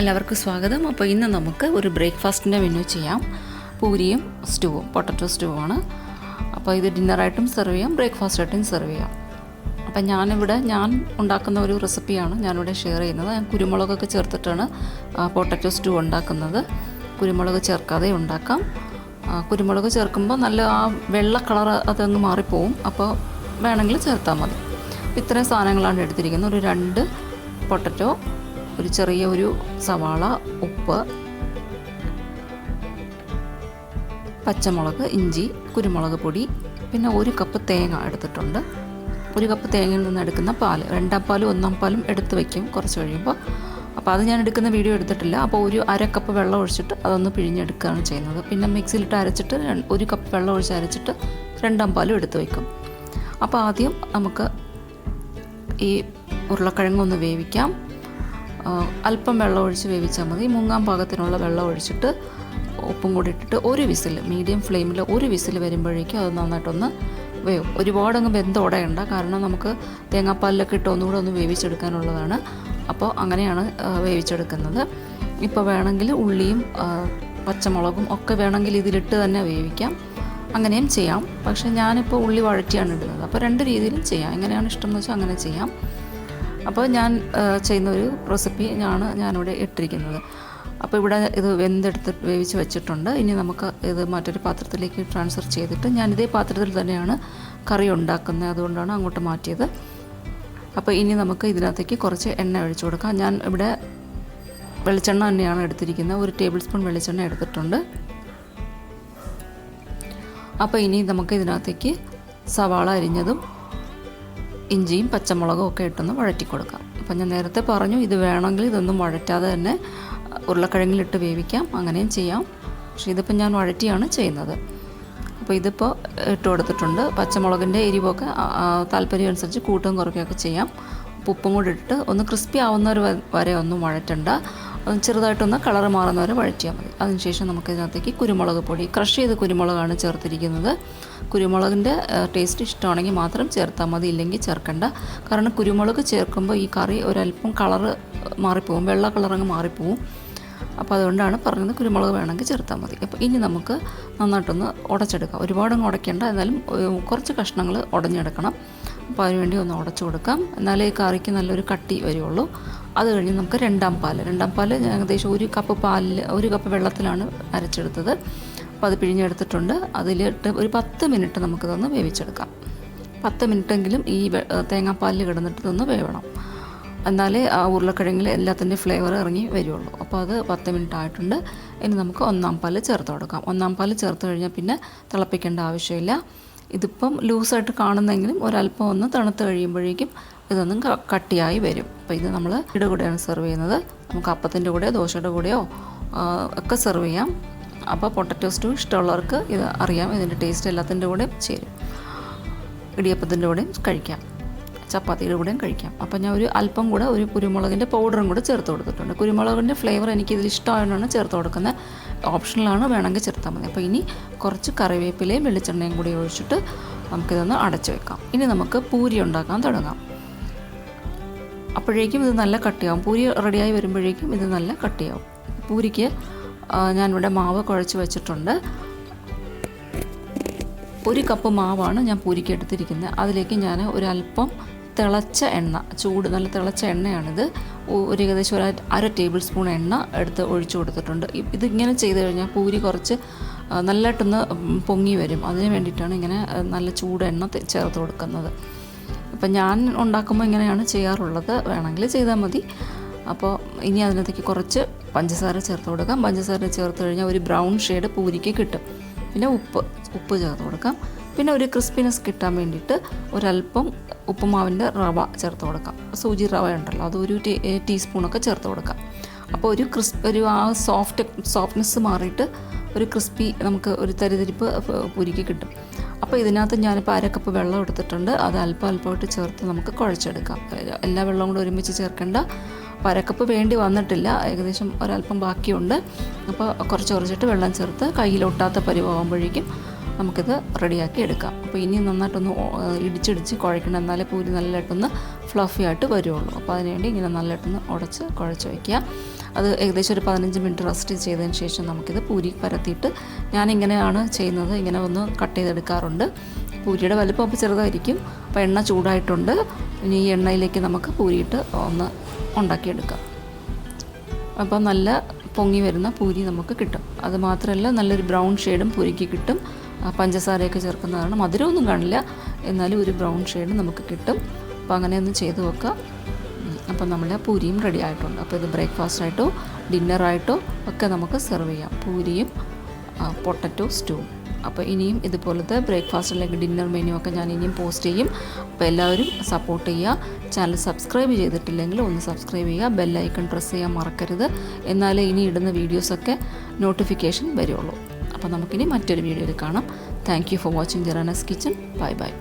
എല്ലാവർക്കും സ്വാഗതം. അപ്പോൾ ഇന്ന് നമുക്ക് ഒരു ബ്രേക്ക്ഫാസ്റ്റിൻ്റെ മെനു ചെയ്യാം. പൂരിയും സ്റ്റൂവും, പൊട്ടറ്റോ സ്റ്റൂവാണ്. അപ്പോൾ ഇത് ഡിന്നറായിട്ടും സെർവ് ചെയ്യാം, ബ്രേക്ക്ഫാസ്റ്റായിട്ടും സെർവ് ചെയ്യാം. അപ്പം ഞാൻ ഉണ്ടാക്കുന്ന ഒരു റെസിപ്പിയാണ് ഞാനിവിടെ ഷെയർ ചെയ്യുന്നത്. ഞാൻ കുരുമുളകൊക്കെ ചേർത്തിട്ടാണ് പൊട്ടറ്റോ സ്റ്റൂ ഉണ്ടാക്കുന്നത്. കുരുമുളക് ചേർക്കാതെ ഉണ്ടാക്കാം. കുരുമുളക് ചേർക്കുമ്പോൾ നല്ല ആ വെള്ള കളർ അതങ്ങ് മാറിപ്പോവും. അപ്പോൾ വേണമെങ്കിൽ ചേർത്താൽ മതി. ഇത്രയും സാധനങ്ങളാണ് എടുത്തിരിക്കുന്നത്. ഒരു 2 പൊട്ടറ്റോ, ഒരു ചെറിയ സവാള, ഉപ്പ്, പച്ചമുളക്, ഇഞ്ചി, കുരുമുളക് പൊടി, പിന്നെ 1 കപ്പ് തേങ്ങ എടുത്തിട്ടുണ്ട്. 1 കപ്പ് തേങ്ങയിൽ നിന്ന് എടുക്കുന്ന പാല്, 2 പാലും 1 പാലും എടുത്ത് വയ്ക്കും കുറച്ച് കഴിയുമ്പോൾ. അപ്പോൾ അത് ഞാൻ എടുക്കുന്ന വീഡിയോ എടുത്തിട്ടില്ല. അപ്പോൾ ഒരു 1/2 കപ്പ് വെള്ളം ഒഴിച്ചിട്ട് അതൊന്ന് പിഴിഞ്ഞെടുക്കുകയാണ് ചെയ്യുന്നത്. പിന്നെ മിക്സിയിലിട്ട് അരച്ചിട്ട് 1 കപ്പ് വെള്ളം ഒഴിച്ച് അരച്ചിട്ട് 2 പാലും എടുത്ത് വയ്ക്കും. അപ്പോൾ ആദ്യം നമുക്ക് ഈ ഉരുളക്കിഴങ്ങൊന്ന് വേവിക്കാം. അല്പം വെള്ളം ഒഴിച്ച് വേവിച്ചാൽ മതി. മുങ്ങാൻ പാകത്തിനുള്ള വെള്ളം ഒഴിച്ചിട്ട് ഉപ്പും കൂടി ഇട്ടിട്ട് 1 വിസിൽ, മീഡിയം ഫ്ലെയിമിൽ 1 വിസിൽ വരുമ്പോഴേക്കും അത് നന്നായിട്ടൊന്ന് വേവും. ഒരുപാടങ്ങ് വെന്തുടയണ്ട, കാരണം നമുക്ക് തേങ്ങാപ്പാലിലൊക്കെ ഇട്ട് ഒന്നുകൂടെ ഒന്ന് വേവിച്ചെടുക്കാനുള്ളതാണ്. അപ്പോൾ അങ്ങനെയാണ് വേവിച്ചെടുക്കുന്നത്. ഇപ്പോൾ വേണമെങ്കിൽ ഉള്ളിയും പച്ചമുളകും ഒക്കെ വേണമെങ്കിൽ ഇതിലിട്ട് തന്നെ വേവിക്കാം, അങ്ങനെയും ചെയ്യാം. പക്ഷേ ഞാനിപ്പോൾ ഉള്ളി വഴറ്റിയാണ് ഇടുന്നത്. അപ്പോൾ 2 രീതിയിലും ചെയ്യാം. എങ്ങനെയാണ് ഇഷ്ടം എന്ന് വെച്ചാൽ അങ്ങനെ ചെയ്യാം. അപ്പോൾ ഞാൻ ചെയ്യുന്നൊരു റെസിപ്പി ഞാനിവിടെ ഇട്ടിരിക്കുന്നത്. അപ്പോൾ ഇവിടെ ഇത് വെന്തെടുത്ത് വേവിച്ച് വെച്ചിട്ടുണ്ട്. ഇനി നമുക്ക് ഇത് മറ്റൊരു പാത്രത്തിലേക്ക് ട്രാൻസ്ഫർ ചെയ്തിട്ട്, ഞാൻ ഇതേ പാത്രത്തിൽ തന്നെയാണ് കറി ഉണ്ടാക്കുന്നത്, അതുകൊണ്ടാണ് അങ്ങോട്ട് മാറ്റിയത്. അപ്പോൾ ഇനി നമുക്ക് ഇതിനകത്തേക്ക് കുറച്ച് എണ്ണ ഒഴിച്ചു കൊടുക്കാം. ഞാൻ ഇവിടെ വെളിച്ചെണ്ണ തന്നെയാണ് എടുത്തിരിക്കുന്നത്. 1 ടേബിൾ സ്പൂൺ വെളിച്ചെണ്ണ എടുത്തിട്ടുണ്ട്. അപ്പോൾ ഇനി നമുക്ക് ഇതിനകത്തേക്ക് സവാള അരിഞ്ഞതും ഇഞ്ചിയും പച്ചമുളകും ഒക്കെ ഇട്ടൊന്ന് വഴറ്റി കൊടുക്കാം. അപ്പം ഞാൻ നേരത്തെ പറഞ്ഞു, ഇത് വേണമെങ്കിൽ ഇതൊന്നും വഴറ്റാതെ തന്നെ ഉരുളക്കിഴങ്ങിലിട്ട് വേവിക്കാം, അങ്ങനെയും ചെയ്യാം. പക്ഷേ ഇതിപ്പോൾ ഞാൻ വഴറ്റിയാണ് ചെയ്യുന്നത്. അപ്പോൾ ഇതിപ്പോൾ ഇട്ട് കൊടുത്തിട്ടുണ്ട്. പച്ചമുളകിൻ്റെ എരിവൊക്കെ താല്പര്യം അനുസരിച്ച് കൂട്ടും കുറയ്ക്കുകയൊക്കെ ചെയ്യാം. ഉപ്പും കൂടി ഇട്ടിട്ട് ഒന്ന് ക്രിസ്പി ആവുന്നവർ വരെ ഒന്നും വഴറ്റണ്ട, ചെറുതായിട്ടൊന്ന് കളറ് മാറുന്നവരെ വഴറ്റിയാൽ മതി. അതിനുശേഷം നമുക്ക് ഇതിനകത്തേക്ക് കുരുമുളക് പൊടി, ക്രഷ് ചെയ്ത കുരുമുളകാണ് ചേർത്തിരിക്കുന്നത്. കുരുമുളകിൻ്റെ ടേസ്റ്റ് ഇഷ്ടമാണെങ്കിൽ മാത്രം ചേർത്താൽ മതി, ഇല്ലെങ്കിൽ ചേർക്കണ്ട. കാരണം കുരുമുളക് ചേർക്കുമ്പോൾ ഈ കറി ഒരല്പം കളറ് മാറിപ്പോവും, വെള്ള കളറങ്ങ് മാറിപ്പോവും. അപ്പോൾ അതുകൊണ്ടാണ് പറഞ്ഞത്, കുരുമുളക് വേണമെങ്കിൽ ചേർത്താൽ മതി. അപ്പോൾ ഇനി നമുക്ക് നന്നായിട്ടൊന്ന് ഉടച്ചെടുക്കാം. ഒരുപാടങ്ങ് ഉടയ്ക്കേണ്ട, എന്നാലും കുറച്ച് കഷ്ണങ്ങൾ ഉടഞ്ഞെടുക്കണം. അപ്പോൾ അതിനുവേണ്ടി ഒന്ന് ഉടച്ചു കൊടുക്കാം, എന്നാലേ ഈ കറിക്ക് നല്ലൊരു കട്ടി വരുള്ളൂ. അത് കഴിഞ്ഞ് നമുക്ക് 2 പാല് ഏകദേശം 1 കപ്പ് പാലിൽ 1 കപ്പ് വെള്ളത്തിലാണ് അരച്ചെടുത്തത്. അപ്പോൾ അത് പിഴിഞ്ഞെടുത്തിട്ടുണ്ട്. അതിലിട്ട് ഒരു 10 മിനിറ്റ് നമുക്കിതൊന്ന് വേവിച്ചെടുക്കാം. 10 മിനിറ്റെങ്കിലും ഈ തേങ്ങാപ്പാലിൽ കിടന്നിട്ട് ഇതൊന്ന് വേവണം, എന്നാലേ ആ ഉരുളക്കിഴങ്ങിൽ എല്ലാത്തിൻ്റെ ഫ്ലേവർ ഇറങ്ങി വരുള്ളൂ. അപ്പോൾ അത് 10 മിനിറ്റ് ആയിട്ടുണ്ട്. ഇനി നമുക്ക് 1 പാല് ചേർത്ത് കൊടുക്കാം. 1 പാല് ചേർത്ത് കഴിഞ്ഞാൽ പിന്നെ തിളപ്പിക്കേണ്ട ആവശ്യമില്ല. ഇതിപ്പം ലൂസായിട്ട് കാണുന്നെങ്കിലും ഒരല്പം ഒന്ന് തണുത്ത് കഴിയുമ്പോഴേക്കും ഇതൊന്നും കട്ടിയായി വരും. അപ്പോൾ ഇത് നമ്മൾ ഇതിൻ്റെ കൂടെയാണ് സെർവ് ചെയ്യുന്നത്. നമുക്ക് അപ്പത്തിൻ്റെ കൂടെയോ ദോശയുടെ കൂടെയോ ഒക്കെ സെർവ് ചെയ്യാം. അപ്പോൾ പൊട്ടറ്റോ സ്റ്റൂ ഇഷ്ടമുള്ളവർക്ക് ഇത് അറിയാം, ഇതിൻ്റെ ടേസ്റ്റ് എല്ലാത്തിൻ്റെ കൂടെയും ചേരും. ഇടിയപ്പത്തിൻ്റെ കൂടെയും കഴിക്കാം, ചപ്പാത്തിയുടെ കൂടെയും കഴിക്കാം. അപ്പോൾ ഞാൻ ഒരു അല്പം കൂടെ ഒരു കുരുമുളകിൻ്റെ പൗഡറും കൂടെ ചേർത്ത് കൊടുത്തിട്ടുണ്ട്. കുരുമുളകിൻ്റെ ഫ്ലേവർ എനിക്കിതിൽ ഇഷ്ടമായതുകൊണ്ടാണ് ചേർത്ത് കൊടുക്കുന്നത്. ഓപ്ഷണലാണ്, വേണമെങ്കിൽ ചേർത്താൽ മതി. അപ്പോൾ ഇനി കുറച്ച് കറിവേപ്പിലയും വെളിച്ചെണ്ണയും കൂടി ഒഴിച്ചിട്ട് നമുക്കിതൊന്ന് അടച്ചു വെക്കാം. ഇനി നമുക്ക് പൂരി ഉണ്ടാക്കാൻ തുടങ്ങാം. അപ്പോഴേക്കും ഇത് നല്ല കട്ടിയാവും. പൂരി റെഡിയായി വരുമ്പോഴേക്കും ഇത് നല്ല കട്ടിയാവും. പൂരിക്ക് ഞാനിവിടെ മാവ് കുഴച്ച് വെച്ചിട്ടുണ്ട്. 1 കപ്പ് മാവാണ് ഞാൻ പൂരിക്ക് എടുത്തിരിക്കുന്നത്. അതിലേക്ക് ഞാൻ ഒരല്പം തിളച്ച എണ്ണ, നല്ല തിളച്ച എണ്ണയാണിത്. ഏകദേശം 1/2 ടേബിൾ സ്പൂൺ എണ്ണ എടുത്ത് ഒഴിച്ചു കൊടുത്തിട്ടുണ്ട്. ഇതിങ്ങനെ ചെയ്ത് കഴിഞ്ഞാൽ പൂരി കുറച്ച് നല്ലതായിട്ടൊന്ന് പൊങ്ങി വരും. അതിന് വേണ്ടിയിട്ടാണ് ഇങ്ങനെ നല്ല ചൂട് എണ്ണ ചേർത്ത് കൊടുക്കുന്നത്. അപ്പം ഞാൻ ഉണ്ടാക്കുമ്പോൾ ഇങ്ങനെയാണ് ചെയ്യാറുള്ളത്, വേണമെങ്കിൽ ചെയ്താൽ മതി. അപ്പോൾ ഇനി അതിനകത്തേക്ക് കുറച്ച് പഞ്ചസാര ചേർത്ത് കൊടുക്കാം. പഞ്ചസാര ചേർത്ത് കഴിഞ്ഞാൽ ഒരു ബ്രൗൺ ഷെയ്ഡ് പൂരിക്ക് കിട്ടും. പിന്നെ ഉപ്പ് ചേർത്ത് കൊടുക്കാം. പിന്നെ ഒരു ക്രിസ്പിനെസ് കിട്ടാൻ വേണ്ടിയിട്ട് ഒരല്പം ഉപ്പുമാവിൻ്റെ റവ ചേർത്ത് കൊടുക്കാം. സൂചി റവ ഉണ്ടല്ലോ, അത് 1 ടീസ്പൂണൊക്കെ ചേർത്ത് കൊടുക്കാം. അപ്പോൾ ഒരു ആ സോഫ്റ്റ്നെസ് മാറിയിട്ട് ഒരു ക്രിസ്പി, നമുക്ക് ഒരു തരിതരിപ്പ് പൂരിക്ക് കിട്ടും. അപ്പോൾ ഇതിനകത്ത് ഞാനിപ്പോൾ 1/2 കപ്പ് വെള്ളം എടുത്തിട്ടുണ്ട്. അത് അല്പമായിട്ട് ചേർത്ത് നമുക്ക് കുഴച്ചെടുക്കാം. എല്ലാ വെള്ളവും കൂടെ ഒരുമിച്ച് ചേർക്കേണ്ട. 1/2 കപ്പ് വേണ്ടി വന്നിട്ടില്ല, ഏകദേശം ഒരല്പം ബാക്കിയുണ്ട്. അപ്പോൾ കുറച്ചിട്ട് വെള്ളം ചേർത്ത് കയ്യിലൊട്ടാത്ത പരുവാകുമ്പോഴേക്കും നമുക്കിത് റെഡിയാക്കി എടുക്കാം. അപ്പോൾ ഇനി നന്നായിട്ടൊന്ന് ഇടിച്ചിടിച്ച് കുഴക്കണം, എന്നാലേ പൂരി നല്ലതായിട്ടൊന്ന് ഫ്ലഫി ആയിട്ട് വരുള്ളൂ. അപ്പോൾ അതിനുവേണ്ടി ഇങ്ങനെ നല്ലതായിട്ടൊന്ന് കുഴച്ച് വയ്ക്കുക. അത് ഏകദേശം ഒരു 15 മിനിറ്റ് റെസ്റ്റ് ചെയ്തതിന് ശേഷം നമുക്കിത് പൂരി പരത്തിയിട്ട്, ഞാനിങ്ങനെയാണ് ചെയ്യുന്നത്, ഇങ്ങനെ ഒന്ന് കട്ട് ചെയ്തെടുക്കാറുണ്ട്. പൂരിയുടെ വലുപ്പം അപ്പോൾ ചെറുതായിരിക്കും. അപ്പോൾ എണ്ണ ചൂടായിട്ടുണ്ട്. ഇനി ഈ എണ്ണയിലേക്ക് നമുക്ക് പൂരിയിട്ട് ഒന്ന് ഉണ്ടാക്കിയെടുക്കാം. അപ്പോൾ നല്ല പൊങ്ങി വരുന്ന പൂരി നമുക്ക് കിട്ടും. അത് മാത്രമല്ല നല്ലൊരു ബ്രൗൺ ഷെയ്ഡും പൂരിക്ക് കിട്ടും. പഞ്ചസാരയൊക്കെ ചേർക്കുന്നതാണ്, മധുരമൊന്നും കാണില്ല, എന്നാലും ഒരു ബ്രൗൺ ഷെയ്ഡ് നമുക്ക് കിട്ടും. അപ്പോൾ അങ്ങനെ ഒന്ന് ചെയ്ത് വെക്കുക. അപ്പോൾ നമ്മുടെ പൂരിയും റെഡി ആയിട്ടുണ്ട്. അപ്പോൾ ഇത് ബ്രേക്ക്ഫാസ്റ്റായിട്ടോ ഡിന്നറായിട്ടോ ഒക്കെ നമുക്ക് സെർവ് ചെയ്യാം, പൂരിയും പൊട്ടറ്റോ സ്റ്റൂവും. അപ്പോൾ ഇനിയും ഇതുപോലത്തെ ബ്രേക്ക്ഫാസ്റ്റ് അല്ലെങ്കിൽ ഡിന്നർ മെനു ഒക്കെ ഞാൻ ഇനിയും പോസ്റ്റ് ചെയ്യും. അപ്പോൾ എല്ലാവരും സപ്പോർട്ട് ചെയ്യുക. ചാനൽ സബ്സ്ക്രൈബ് ചെയ്തിട്ടില്ലെങ്കിൽ ഒന്ന് സബ്സ്ക്രൈബ് ചെയ്യുക, ബെല്ലൈക്കൺ പ്രസ് ചെയ്യാൻ മറക്കരുത്. എന്നാലേ ഇനി ഇടുന്ന വീഡിയോസൊക്കെ നോട്ടിഫിക്കേഷൻ വരുള്ളൂ. അപ്പോൾ നമുക്കിനി മറ്റൊരു വീഡിയോയിൽ കാണാം. താങ്ക് യു ഫോർ വാച്ചിങ് ജെറാനാസ് കിച്ചൺ. Bye by.